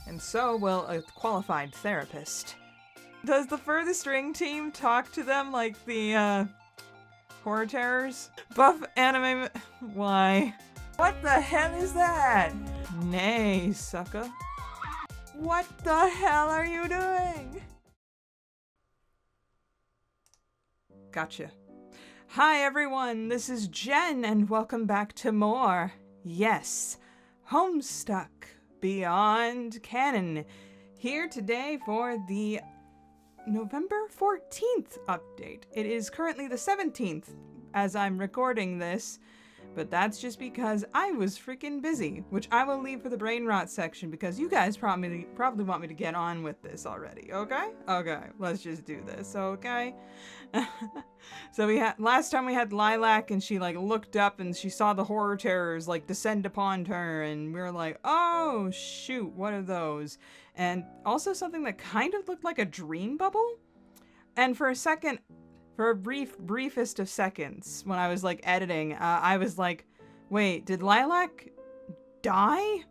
And so will a qualified therapist. Does the Furthest Ring team talk to them like the, horror terrors? Buff anime... Why? What the hell is that? Nay, sucker. What the hell are you doing? Gotcha. Hi everyone, this is Jen and welcome back to more, yes, Homestuck Beyond Canon. Here today for the November 14th update. It is currently the 17th as I'm recording this, but that's just because I was freaking busy, which I will leave for the brain rot section because you guys probably want me to get on with this already, okay? Okay, let's just do this, okay? So last time we had Ly'lac and she like looked up and she saw the horror terrors like descend upon her and we were like, oh shoot, what are those? And also something that kind of looked like a dream bubble. And for a second, for a briefest of seconds, when I was like editing, I was like, wait, did Ly'lac die?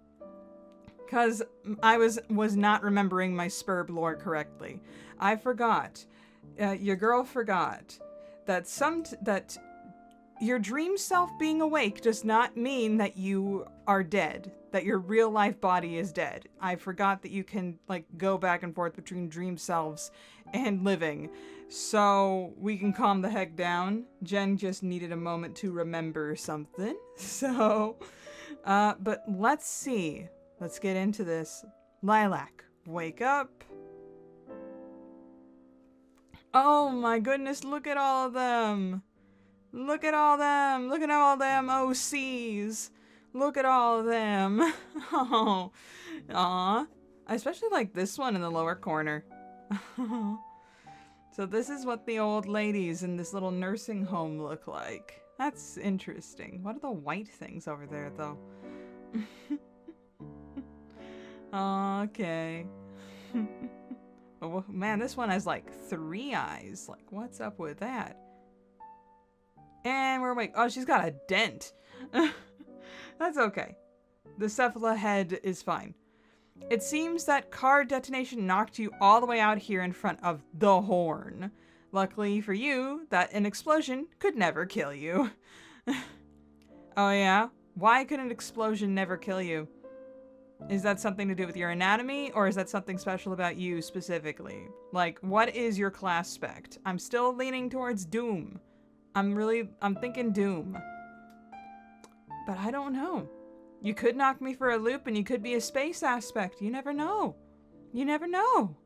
Because I was not remembering my Spurb lore correctly. I forgot. Your girl forgot that that your dream self being awake does not mean that you are dead, that your real life body is dead. I forgot that you can like go back and forth between dream selves and living. So we can calm the heck down. Jen just needed a moment to remember something. So, but let's see. Let's get into this. Ly'lac, wake up. Oh my goodness, look at all of them. Look at all them. Look at all them OCs. Look at all of them. Oh, aw. I especially like this one in the lower corner. So this is what the old ladies in this little nursing home look like. That's interesting. What are the white things over there, though? Okay. Oh, man, this one has like 3 eyes. Like, what's up with that? And we're awake. Oh, she's got a dent. That's okay. The cephala head is fine. It seems that car detonation knocked you all the way out here in front of the horn. Luckily for you, that an explosion could never kill you. Oh yeah? Why could an explosion never kill you? Is that something to do with your anatomy, or is that something special about you specifically? Like, what is your class spec? I'm still leaning towards Doom. I'm thinking Doom. But I don't know. You could knock me for a loop and you could be a space aspect. You never know. You never know.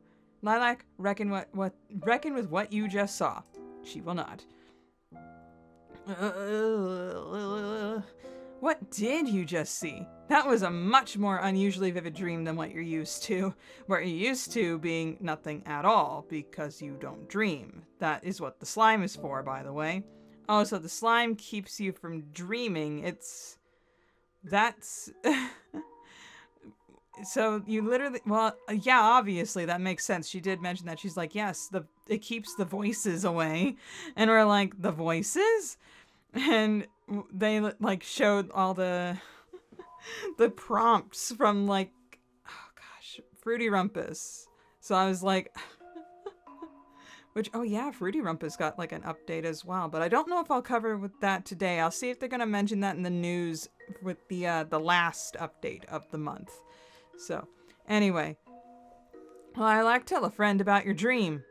Ly'lac, reckon with what you just saw. She will not. What did you just see? That was a much more unusually vivid dream than what you're used to. What you're used to being nothing at all, because you don't dream. That is what the slime is for, by the way. Oh, so the slime keeps you from dreaming. That's... So you literally... Well, yeah, obviously, that makes sense. She did mention that. She's like, yes, it keeps the voices away. And we're like, the voices? And they, like, showed all the... the prompts from, like... Oh, gosh. Fruity Rumpus. So I was like... Which, oh yeah, Fruity Rumpus got, like, an update as well. But I don't know if I'll cover with that today. I'll see if they're going to mention that in the news with the last update of the month. So, anyway. Ly'lac, tell a friend about your dream.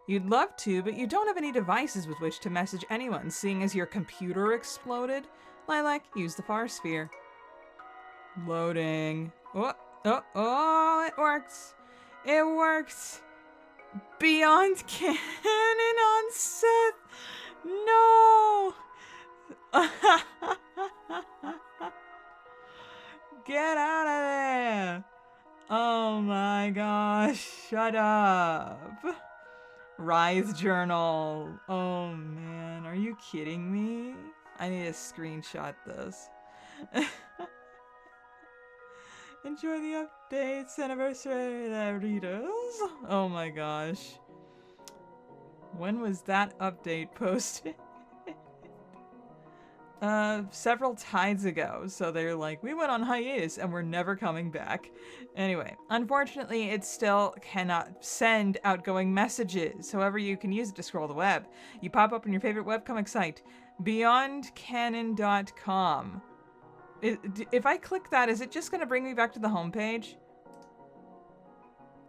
You'd love to, but you don't have any devices with which to message anyone, seeing as your computer exploded. Ly'lac, use the far sphere. Loading. Oh, it works. It worked! Beyond Canon on Seth! No! Get out of there! Oh my gosh, shut up! Rise Journal. Oh man, are you kidding me? I need to screenshot this. Enjoy the updates, anniversary, readers. Oh my gosh. When was that update posted? several tides ago. So they're like, we went on hiatus and we're never coming back. Anyway, unfortunately, it still cannot send outgoing messages. However, you can use it to scroll the web. You pop up on your favorite webcomic site, beyondcanon.com. If I click that, is it just going to bring me back to the homepage?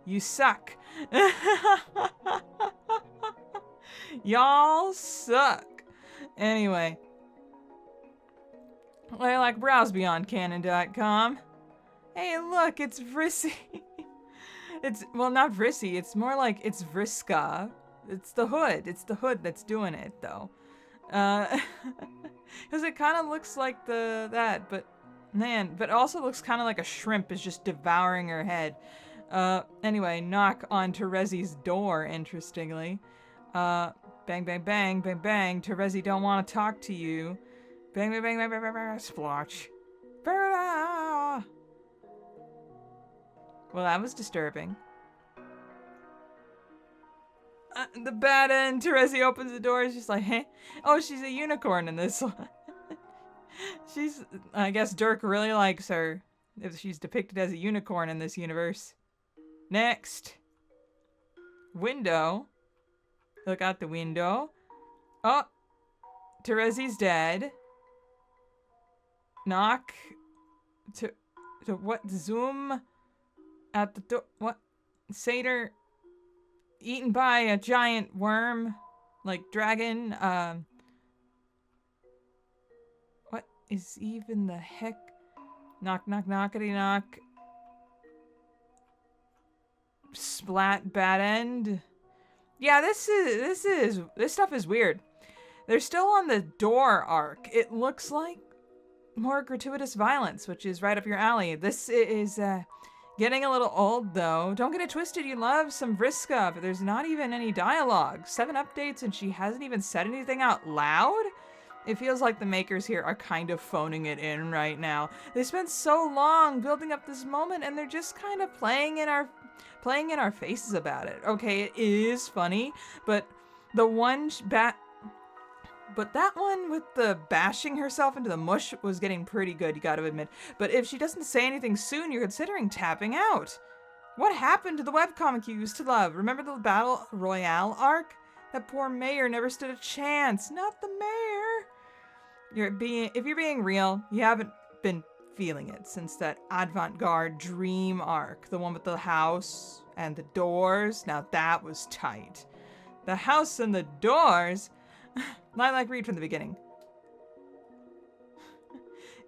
You suck. Y'all suck. Anyway. Ly'lac, browse beyondcanon.com. Hey, look, it's Vrissy. It's, well, not Vrissy. It's more like it's Vriska. It's the hood. It's the hood that's doing it, though. Because it kind of looks like that, but man, but also looks kind of like a shrimp is just devouring her head. Anyway, knock on Terezi's door, interestingly. Bang, bang, bang, bang, bang. Terezi don't want to talk to you. Bang, bang, bang, bang, bang, bang, bang, splotch. Well, that was disturbing. The bad end, Terezi opens the door. She's like, hey. Oh, she's a unicorn in this one. She's, I guess Dirk really likes her if she's depicted as a unicorn in this universe. Next. Window. Look out the window. Oh, Terezi's dead. Knock. To what? Zoom at the door. What? Satyr eaten by a giant worm, like dragon. What is even the heck? Knock, knock, knockity knock. Splat bad end. Yeah, this stuff is weird. They're still on the door arc. It looks like more gratuitous violence, which is right up your alley. This is getting a little old, though. Don't get it twisted. You love some Vriska, but there's not even any dialogue. 7 updates, and she hasn't even said anything out loud? It feels like the makers here are kind of phoning it in right now. They spent so long building up this moment, and they're just kind of playing in our faces about it. Okay, it is funny, but the one but that one with the bashing herself into the mush was getting pretty good, you gotta admit. But if she doesn't say anything soon, you're considering tapping out. What happened to the webcomic you used to love? Remember the Battle Royale arc? That poor mayor never stood a chance. Not the mayor. If you're being real, you haven't been feeling it since that avant-garde dream arc. The one with the house and the doors. Now that was tight. The house and the doors? Ly'lac, read from the beginning.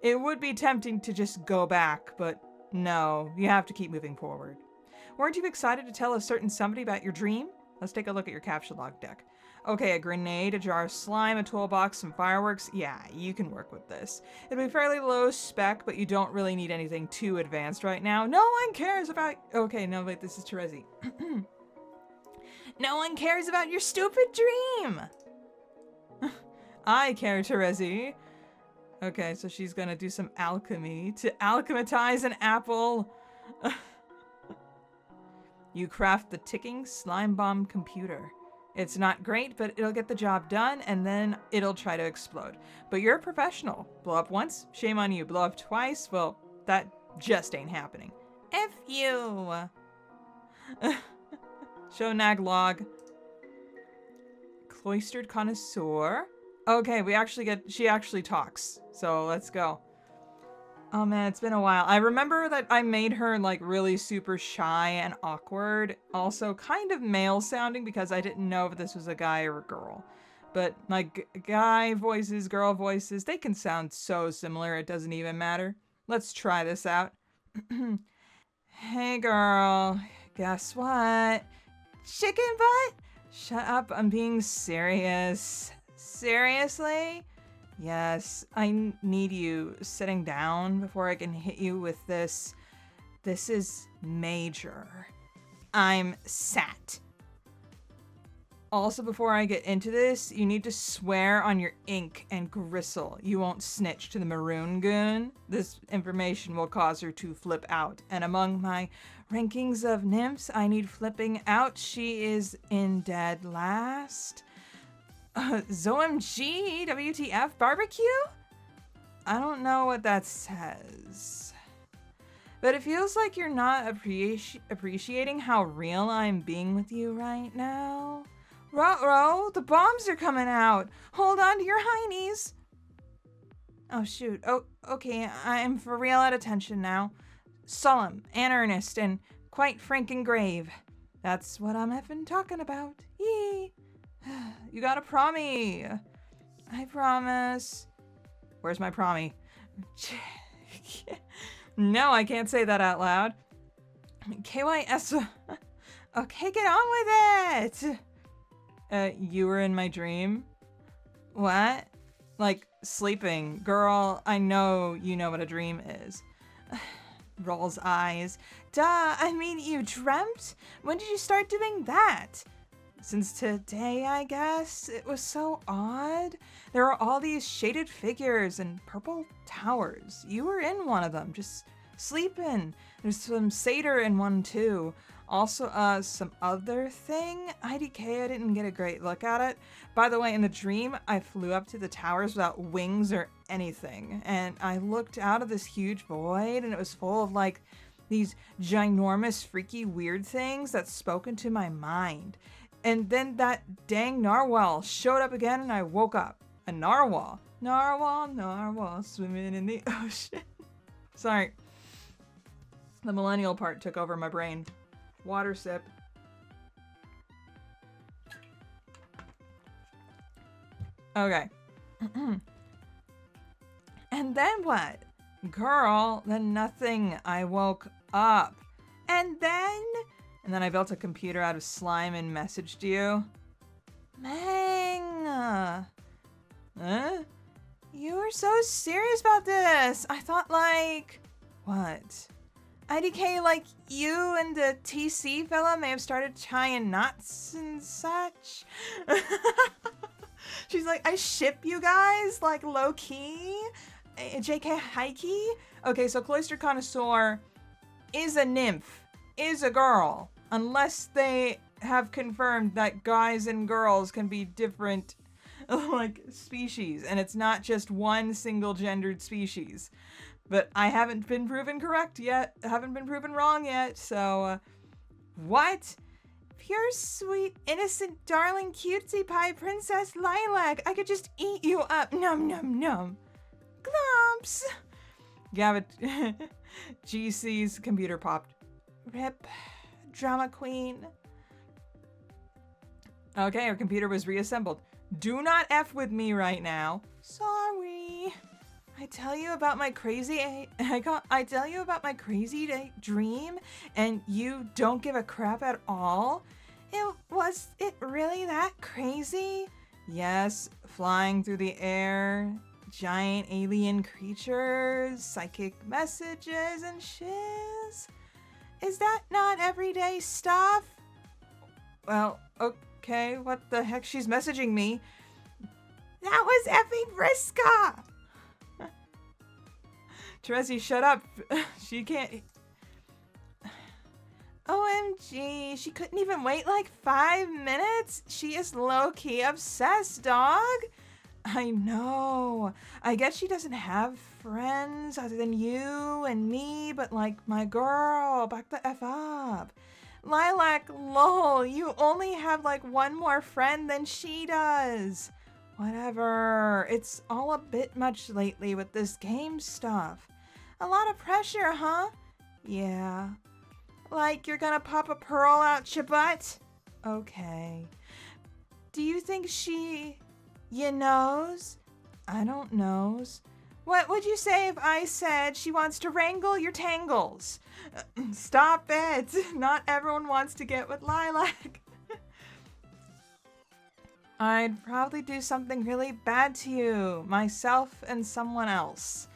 It would be tempting to just go back, but no, you have to keep moving forward. Weren't you excited to tell a certain somebody about your dream? Let's take a look at your capture log deck. Okay, a grenade, a jar of slime, a toolbox, some fireworks. Yeah, you can work with this. It'll be fairly low spec, but you don't really need anything too advanced right now. No one cares about... Okay, no, wait, this is Terezi. No one cares about your stupid dream! I care, Terezi. Okay, so she's gonna do some alchemy to alchematize an apple. You craft the ticking slime bomb computer. It's not great, but it'll get the job done, and then it'll try to explode. But you're a professional. Blow up once, shame on you. Blow up twice, well, that just ain't happening. F you. Show nag log. Cloistered connoisseur. Okay, she actually talks. So let's go. Oh man, it's been a while. I remember that I made her like really super shy and awkward. Also kind of male sounding because I didn't know if this was a guy or a girl. But like guy voices, girl voices, they can sound so similar it doesn't even matter. Let's try this out. Hey girl, guess what? Chicken butt? Shut up, I'm being serious. Seriously? Yes, I need you sitting down before I can hit you with this. This is major. I'm sat. Also, before I get into this, you need to swear on your ink and gristle. You won't snitch to the maroon goon. This information will cause her to flip out. And among my rankings of nymphs, I need flipping out. She is in dead last. ZOMG, WTF, barbecue? I don't know what that says. But it feels like you're not appreciating how real I'm being with you right now. Ruh-roh, the bombs are coming out. Hold on to your heinies. Oh, shoot. Oh, okay, I'm for real at attention now. Solemn and earnest and quite frank and grave. That's what I'm effing talking about. Yee. You gotta promise. I promise. Where's my promise? No, I can't say that out loud. KYS. Okay, get on with it. You were in my dream? What? Like, sleeping. Girl, I know you know what a dream is. Rolls eyes. Duh, I mean, you dreamt? When did you start doing that? Since today, I guess. It was so odd. There were all these shaded figures and purple towers. You were in one of them, just sleeping. There's some satyr in one too. Also, some other thing. IDK, I didn't get a great look at it. By the way, in the dream, I flew up to the towers without wings or anything. And I looked out of this huge void and it was full of like these ginormous, freaky, weird things that spoke into my mind. And then that dang narwhal showed up again and I woke up. A narwhal. Narwhal, swimming in the ocean. Sorry. The millennial part took over my brain. Water sip. Okay. And then what? Girl, then nothing. I woke up. And then I built a computer out of slime and messaged you. Mang. Huh? You were so serious about this. I thought like, what? IDK, like you and the TC fella may have started tying knots and such. She's like, I ship you guys, like low key. JK high key. Okay, so Cloister Connoisseur is a nymph, is a girl, unless they have confirmed that guys and girls can be different, like, species, and it's not just one single gendered species. But I haven't been proven correct yet. Haven't been proven wrong yet. So, what? Pure, sweet, innocent, darling, cutesy pie princess Ly'lac. I could just eat you up. Num, num, num. Glomps. Gavit. GC's computer popped. Rip. Drama queen. Okay, our computer was reassembled. Do not F with me right now. Sorry. I tell you about my crazy dream and you don't give a crap at all? Was it really that crazy? Yes, flying through the air, giant alien creatures, psychic messages and shiz. Is that not everyday stuff? Well, okay, what the heck? She's messaging me. That was effing Vriska! Teresi, shut up. She can't... OMG, she couldn't even wait like 5 minutes? She is low-key obsessed, dog. I know. I guess she doesn't have friends other than you and me, but like my girl, back the F up. Ly'lac, lol, you only have like one more friend than she does. Whatever. It's all a bit much lately with this game stuff. A lot of pressure, huh? Yeah. Like you're gonna pop a pearl out your butt? Okay. Do you think you knows? I don't knows. What would you say if I said she wants to wrangle your tangles? Stop it. Not everyone wants to get with Ly'lac. I'd probably do something really bad to you, myself and someone else.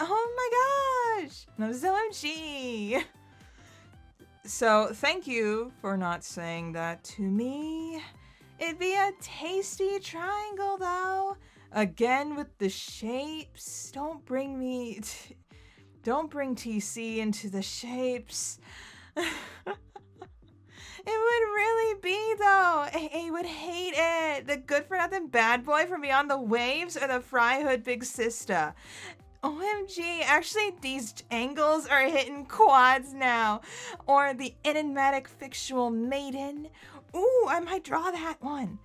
Oh my gosh! No, OMG! So, thank you for not saying that to me. It'd be a tasty triangle, though. Again with the shapes. Don't bring TC into the shapes. It would really be, though. AA would hate it. The good-for-nothing bad boy from beyond the waves or the fry hood big sister. OMG, actually these angles are hitting quads now. Or the enigmatic fictional maiden. Ooh, I might draw that one.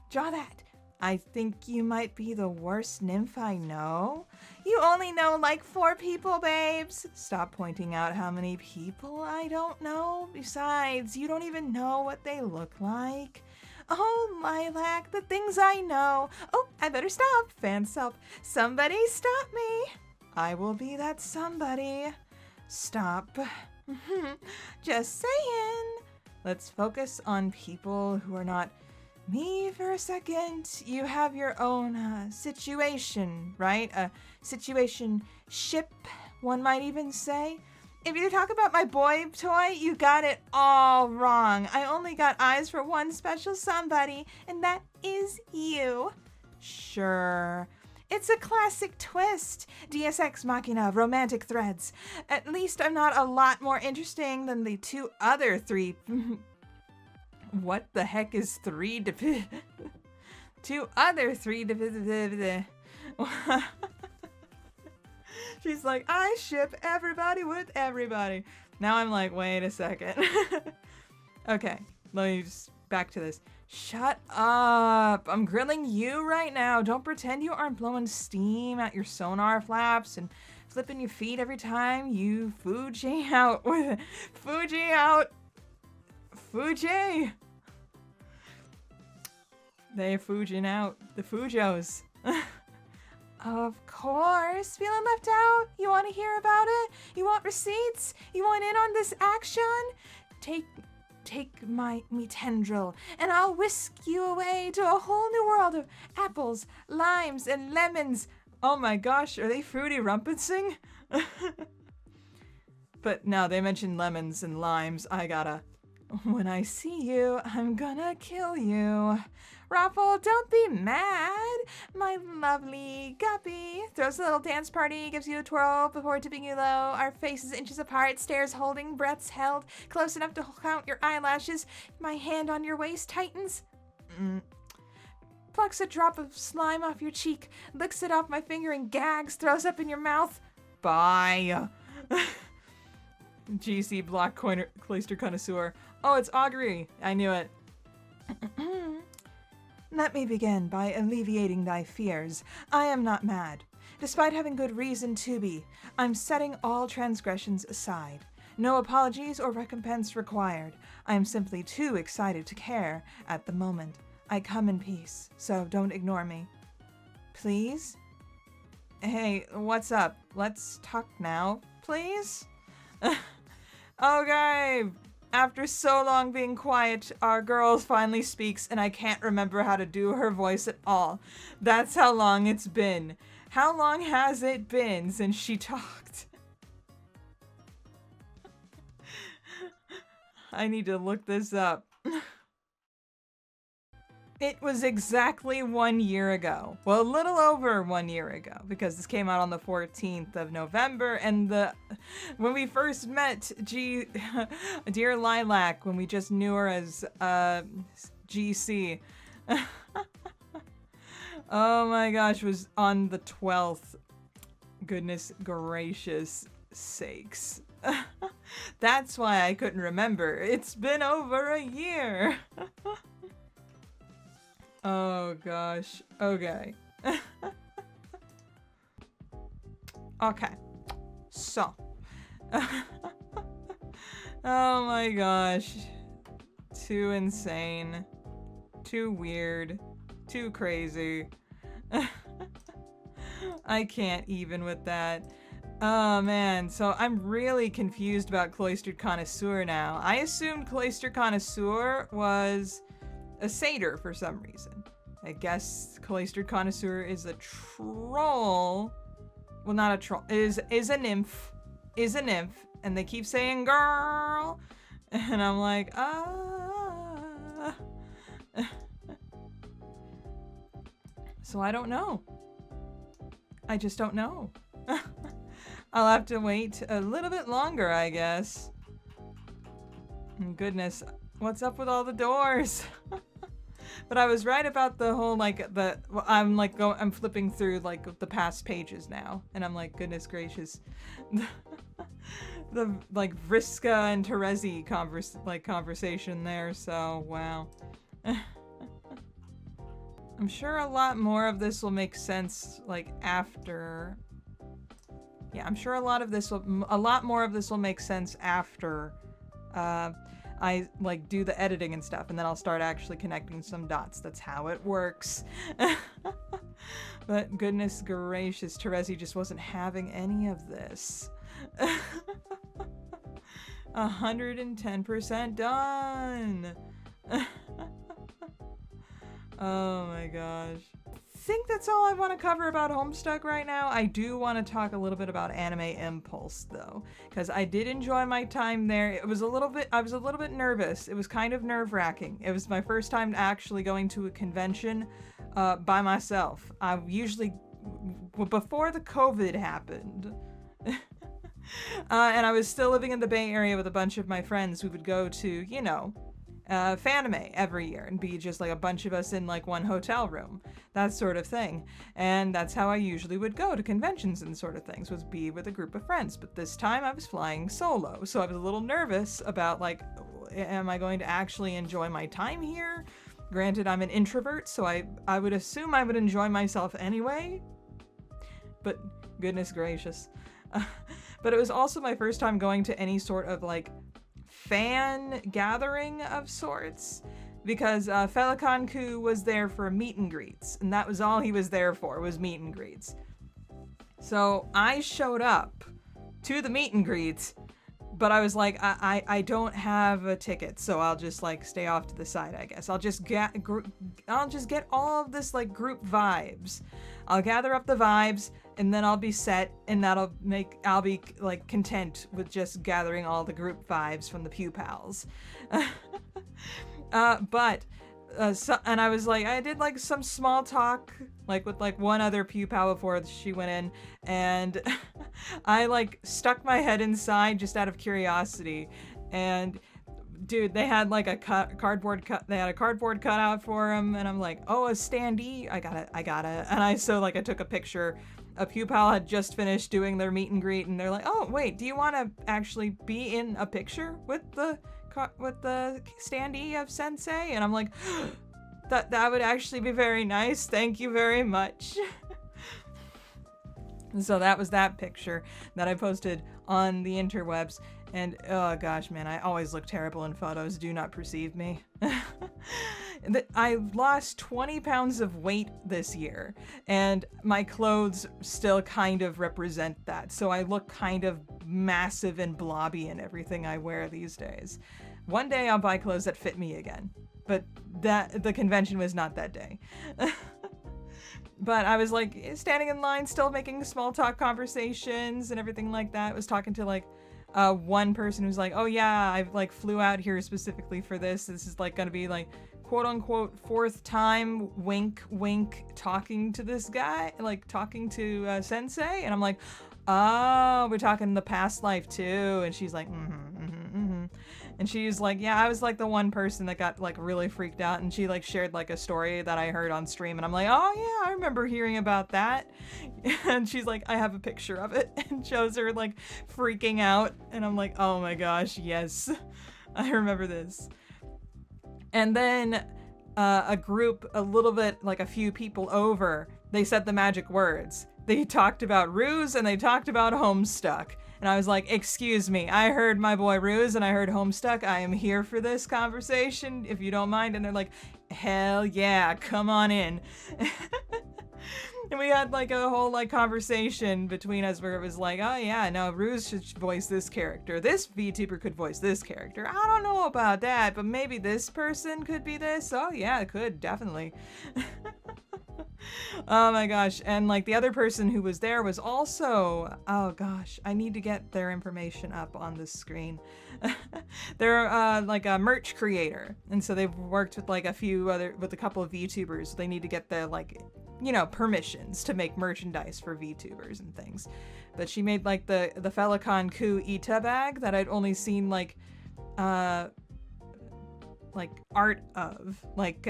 Draw that. I think you might be the worst nymph I know. You only know like 4 people, babes. Stop pointing out how many people I don't know. Besides, you don't even know what they look like. Oh, Ly'lac, the things I know. Oh, I better stop. Fan self. Somebody stop me. I will be that somebody. Stop. Just saying. Let's focus on people who are not me for a second. You have your own situation, right? A situation ship, one might even say. If you talk about my boy toy, you got it all wrong. I only got eyes for one special somebody, and that is you. Sure. It's a classic twist. Deus Ex Machina, romantic threads. At least I'm not a lot more interesting than the 2 other 3... What the heck is 3 2 other 3 She's like, I ship everybody with everybody. Now I'm like, wait a second. Okay, let me just back to this. Shut up. I'm grilling you right now. Don't pretend you aren't blowing steam at your sonar flaps and flipping your feet every time you Fuji out with Fuji out. Fuji. They Fujin out. The Fujos. Of course. Feeling left out? You want to hear about it? You want receipts? You want in on this action? Take me tendril, and I'll whisk you away to a whole new world of apples, limes, and lemons. Oh my gosh, are they Fruity Rumpensing? But no, they mentioned lemons and limes. I gotta. When I see you, I'm gonna kill you. Raffle, don't be mad. My lovely guppy throws a little dance party, gives you a twirl before tipping you low. Our faces inches apart, stares holding, breaths held, close enough to count your eyelashes. My hand on your waist tightens. Plucks a drop of slime off your cheek, licks it off my finger and gags, throws up in your mouth. Bye. GC Block Cloister Connoisseur. Oh, it's Augury. I knew it. Let me begin by alleviating thy fears. I am not mad. Despite having good reason to be, I'm setting all transgressions aside. No apologies or recompense required. I am simply too excited to care at the moment. I come in peace, so don't ignore me. Please? Hey, what's up? Let's talk now, please? Okay. After so long being quiet, our girl finally speaks, and I can't remember how to do her voice at all. That's how long it's been. How long has it been since she talked? I need to look this up. It was exactly 1 year ago. Well, a little over 1 year ago, because this came out on the 14th of November, and when we first met Dear Ly'lac, when we just knew her as GC. Oh my gosh, was on the 12th. Goodness gracious sakes. That's why I couldn't remember. It's been over a year. Oh gosh. Okay. Okay. So. Oh my gosh. Too insane. Too weird. Too crazy. I can't even with that. Oh man, so I'm really confused about Cloistered Connoisseur now. I assumed Cloistered Connoisseur was a satyr for some reason. I guess Cloistered Connoisseur is a troll. Well, not a troll. Is a nymph. Is a nymph. And they keep saying girl. And I'm like, ah. So I don't know. I just don't know. I'll have to wait a little bit longer, I guess. Goodness, what's up with all the doors? But I was right about the whole, like, I'm flipping through, like, the past pages now, and I'm like, goodness gracious. The, like, Vriska and Terezi conversation there, so, wow. I'm sure a lot more of this will make sense, like, after... Yeah, I'm sure a lot more of this will make sense after, I, like, do the editing and stuff, and then I'll start actually connecting some dots. That's how it works. But goodness gracious, Terezi just wasn't having any of this. 110% done! Oh my gosh. I think that's all I want to cover about Homestuck right now. I do want to talk a little bit about Anime Impulse though, because I did enjoy my time there. I was a little bit nervous. It was kind of nerve-wracking. It was my first time actually going to a convention by myself. I usually, before the COVID happened, and I was still living in the Bay Area with a bunch of my friends, we would go to, you know, Fanime every year and be just like a bunch of us in like one hotel room, that sort of thing. And that's how I usually would go to conventions and sort of things, was be with a group of friends. But this time I was flying solo, so I was a little nervous about like, am I going to actually enjoy my time here? Granted, I'm an introvert, so I would assume I would enjoy myself anyway, but goodness gracious. But it was also my first time going to any sort of like fan gathering of sorts, because Feliconku was there for meet and greets, and that was all he was there for, was meet and greets. So I showed up to the meet and greets, but I was like, I don't have a ticket, so I'll just like stay off to the side, I guess. I'll just get all of this like group vibes. I'll gather up the vibes, and then I'll be set, and I'll be like content with just gathering all the group vibes from the Pew Pals. And I was like, I did like some small talk, like with like one other Pew Pal before she went in, and I like stuck my head inside just out of curiosity, and dude, they had like a cardboard cutout for him, and I'm like, oh, a standee, I got it, and I took a picture. A Pew Pal had just finished doing their meet and greet, and they're like, oh wait, do you want to actually be in a picture with the standee of Sensei? And I'm like, that would actually be very nice, thank you very much. So that was that picture that I posted on the interwebs, and oh gosh, man, I always look terrible in photos, do not perceive me. I lost 20 pounds of weight this year, and my clothes still kind of represent that, so I look kind of massive and blobby in everything I wear these days. One day I'll buy clothes that fit me again, but the convention was not that day. But I was like standing in line, still making small talk conversations and everything like that. I was talking to like one person who's like, oh yeah, I like flew out here specifically for this. This is like gonna be like quote unquote fourth time, wink wink, talking to this guy, like talking to Sensei. And I'm like, oh, we're talking the past life too. And she's like, and she's like, yeah, I was like the one person that got like really freaked out, and she like shared like a story that I heard on stream, and I'm like, oh yeah, I remember hearing about that. And she's like, I have a picture of it, and shows her like freaking out, and I'm like, oh my gosh, yes, I remember this. And then a group, a little bit like a few people over, they said the magic words. They talked about Ruse and they talked about Homestuck. And I was like, excuse me, I heard my boy Ruse and I heard Homestuck. I am here for this conversation, if you don't mind. And they're like, hell yeah, come on in. And we had like a whole like conversation between us where it was like, oh yeah, no, Ruse should voice this character. This VTuber could voice this character. I don't know about that, but maybe this person could be this. Oh yeah, it could, definitely. Oh my gosh. And like the other person who was there was also, oh gosh, I need to get their information up on the screen. They're like a merch creator, and so they've worked with like with a couple of VTubers. They need to get the like, you know, permissions to make merchandise for VTubers and things. But she made like the Feliconku Ita bag that I'd only seen like like art of, like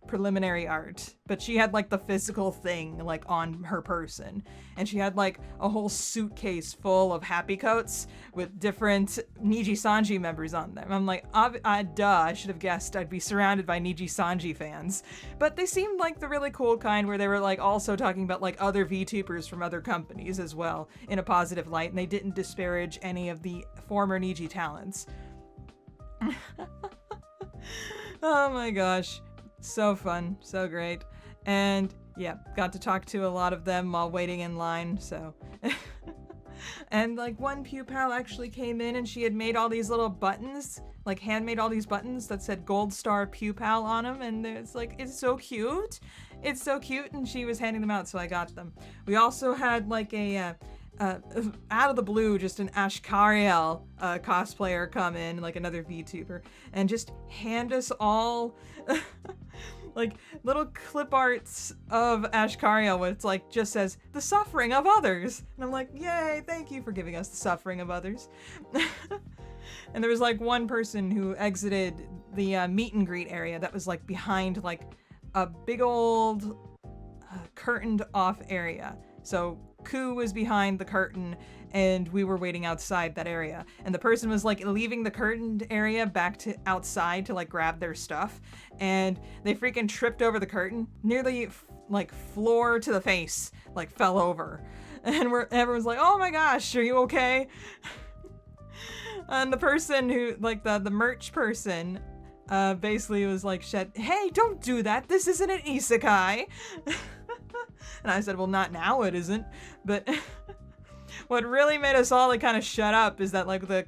preliminary art, but she had like the physical thing like on her person, and she had like a whole suitcase full of happy coats with different Niji Sanji members on them. I'm like, duh, I should have guessed I'd be surrounded by Niji Sanji fans, but they seemed like the really cool kind where they were like also talking about like other VTubers from other companies as well in a positive light, and they didn't disparage any of the former Niji talents. Oh my gosh, so fun, so great. And yeah, got to talk to a lot of them while waiting in line, so and like one Pew Pal actually came in and she had made all these little buttons, like handmade all these buttons that said Gold Star Pew Pal on them, and it's like, it's so cute, and she was handing them out, so I got them. We also had like a out of the blue, just an Ashkariel cosplayer come in, like another VTuber, and just hand us all like little clip arts of Ashkariel, where it's like just says the suffering of others, and I'm like, yay, thank you for giving us the suffering of others. And there was like one person who exited the meet and greet area that was like behind like a big old curtained off area. So Ku was behind the curtain and we were waiting outside that area, and the person was like leaving the curtained area back to outside to like grab their stuff, and they freaking tripped over the curtain, nearly like floor to the face, like fell over, and everyone's like, oh my gosh, are you okay? And the person who like the merch person basically was like, hey, don't do that, this isn't an isekai. And I said, well, not now, it isn't. But what really made us all like kind of shut up is that like the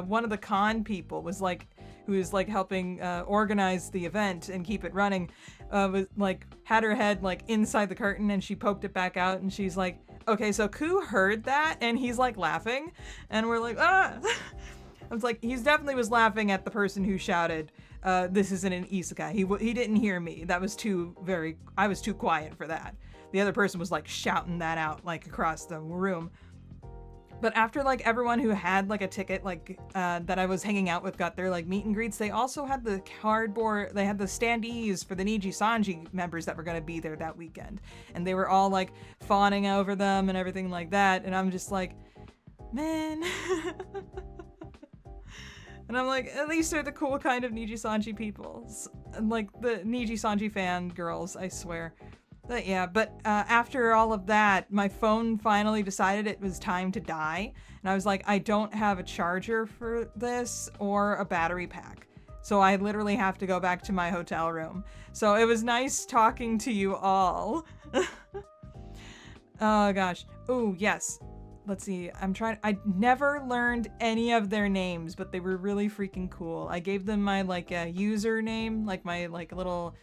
one of the con people was like, who was like helping organize the event and keep it running, was like had her head like inside the curtain, and she poked it back out, and she's like, okay, so Ku heard that and he's like laughing, and we're like, ah. I was like, he's definitely was laughing at the person who shouted, this isn't an isekai. He didn't hear me. That was I was too quiet for that. The other person was like shouting that out like across the room. But after like everyone who had like a ticket like that I was hanging out with got their like meet and greets, they also had the they had the standees for the Niji Sanji members that were going to be there that weekend. And they were all like fawning over them and everything like that. And I'm just like, man. And I'm like, at least they're the cool kind of Niji Sanji people. And like the Niji Sanji fan girls, I swear. But yeah, after all of that, my phone finally decided it was time to die. And I was like, I don't have a charger for this or a battery pack. So I literally have to go back to my hotel room. So it was nice talking to you all. Oh gosh. Oh, yes. Let's see, I never learned any of their names, but they were really freaking cool. I gave them my like username, like my like little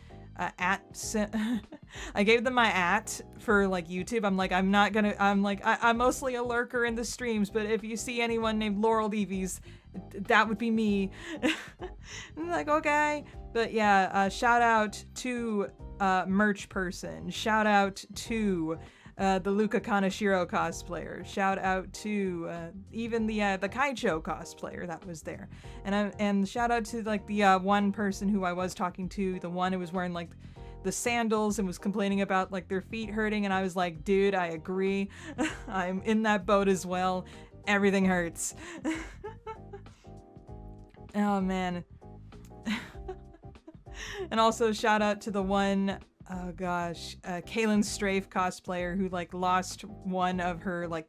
I gave them my for like YouTube. I'm like, I'm mostly a lurker in the streams, but if you see anyone named LaureledEevees, that would be me. I'm like, okay. But yeah, shout out to merch person. Shout out to the Luca Kaneshiro cosplayer. Shout out to even the Kaicho cosplayer that was there, and shout out to like the one person who I was talking to, the one who was wearing like the sandals and was complaining about like their feet hurting, and I was like, dude, I agree. I'm in that boat as well. Everything hurts. Oh man. And also shout out to the one, oh gosh, Kaylin Strafe cosplayer who like lost one of her like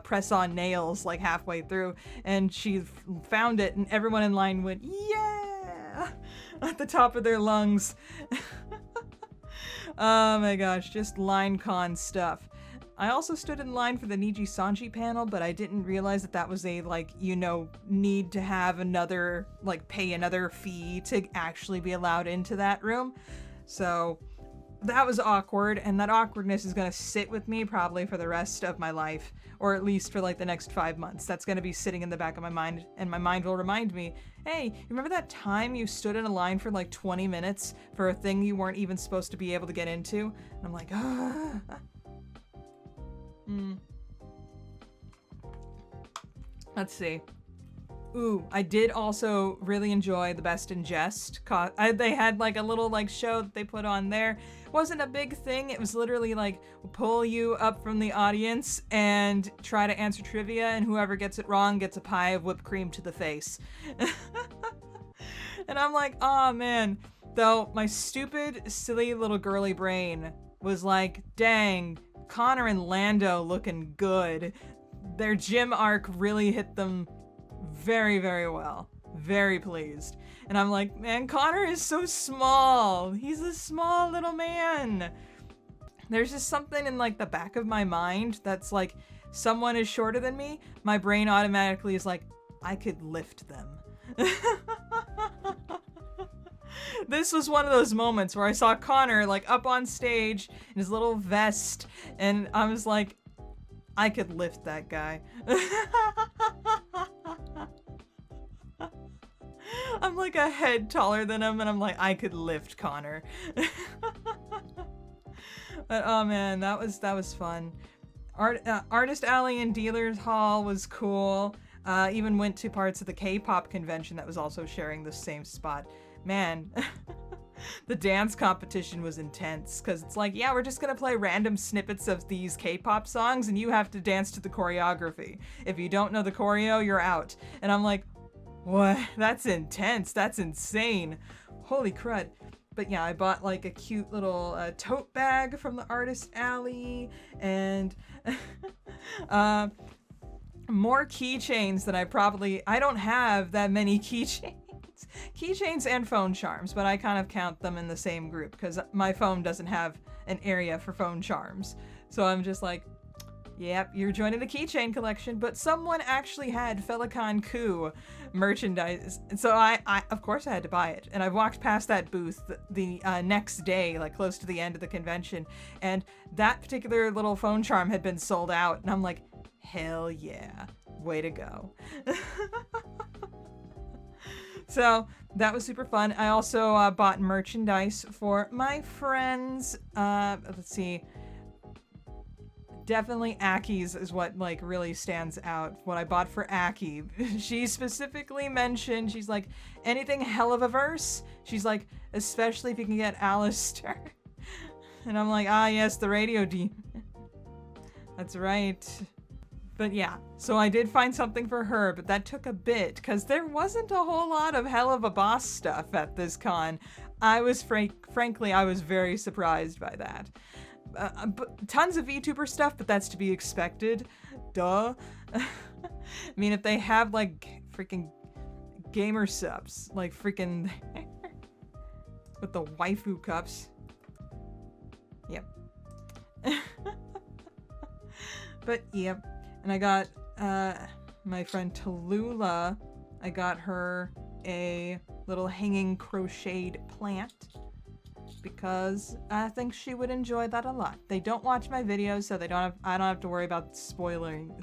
press-on nails like halfway through, and she found it, and everyone in line went, yeah, at the top of their lungs. Oh my gosh, just Linecon stuff. I also stood in line for the Niji Sanji panel, but I didn't realize that that was a, like, you know, need to have another, like, pay another fee to actually be allowed into that room. So that was awkward, and that awkwardness is gonna sit with me probably for the rest of my life, or at least for like the next 5 months. That's gonna be sitting in the back of my mind, and my mind will remind me, hey, remember that time you stood in a line for like 20 minutes for a thing you weren't even supposed to be able to get into? And I'm like, ah. Let's see. Ooh, I did also really enjoy the Best in Jest. They had like a little like show that they put on there. It wasn't a big thing. It was literally like pull you up from the audience and try to answer trivia, and whoever gets it wrong gets a pie of whipped cream to the face. And I'm like, oh man. Though my stupid, silly little girly brain was like, dang, Connor and Lando looking good. Their gym arc really hit them very, very well. Very pleased. And I'm like, man, Connor is so small. He's a small little man. There's just something in like the back of my mind that's like, someone is shorter than me, my brain automatically is like, I could lift them. This was one of those moments where I saw Connor like up on stage in his little vest, and I was like, I could lift that guy. I'm like a head taller than him, and I'm like, I could lift Connor. But oh man, that was fun. Artist Alley and Dealers Hall was cool. Even went to parts of the K-pop convention that was also sharing the same spot. Man, the dance competition was intense, because it's like, yeah, we're just gonna play random snippets of these K-pop songs and you have to dance to the choreography. If you don't know the choreo, you're out. And I'm like, what? That's intense. That's insane. Holy crud. But yeah, I bought like a cute little tote bag from the Artist Alley, and more keychains than I don't have that many keychains. Keychains and phone charms, but I kind of count them in the same group because my phone doesn't have an area for phone charms. So I'm just like, yep, you're joining the keychain collection. But someone actually had Felicon Coup merchandise, so I of course I had to buy it. And I walked past that booth the next day, like close to the end of the convention, and that particular little phone charm had been sold out, and I'm like, hell yeah, way to go. So that was super fun. I also bought merchandise for my friends. Let's see. Definitely Aki's is what like really stands out. What I bought for Aki. She specifically mentioned, she's like, anything hell of a verse? She's like, especially if you can get Alistair. And I'm like, ah yes, the radio demon. That's right. But yeah, so I did find something for her, but that took a bit because there wasn't a whole lot of hell of a boss stuff at this con. I was frankly, I was very surprised by that. But tons of VTuber stuff, but that's to be expected. Duh. I mean, if they have like freaking gamer subs, like freaking with the waifu cups. Yep. But yep. And I got my friend Tallulah, I got her a little hanging crocheted plant because I think she would enjoy that a lot. They don't watch my videos, so I don't have to worry about spoiling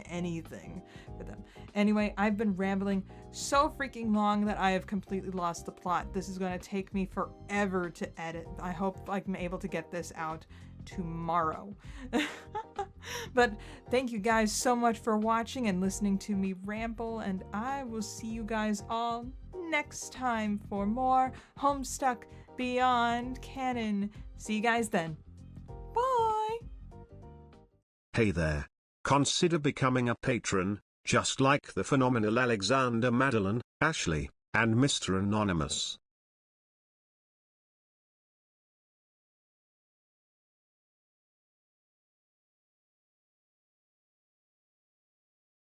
anything for them. Anyway, I've been rambling so freaking long that I have completely lost the plot. This is going to take me forever to edit. I hope I'm able to get this out tomorrow. But thank you guys so much for watching and listening to me ramble, and I will see you guys all next time for more Homestuck Beyond Canon. See you guys then. Bye! Hey there. Consider becoming a patron, just like the phenomenal Alexander, Madeline, Ashley, and Mr. Anonymous.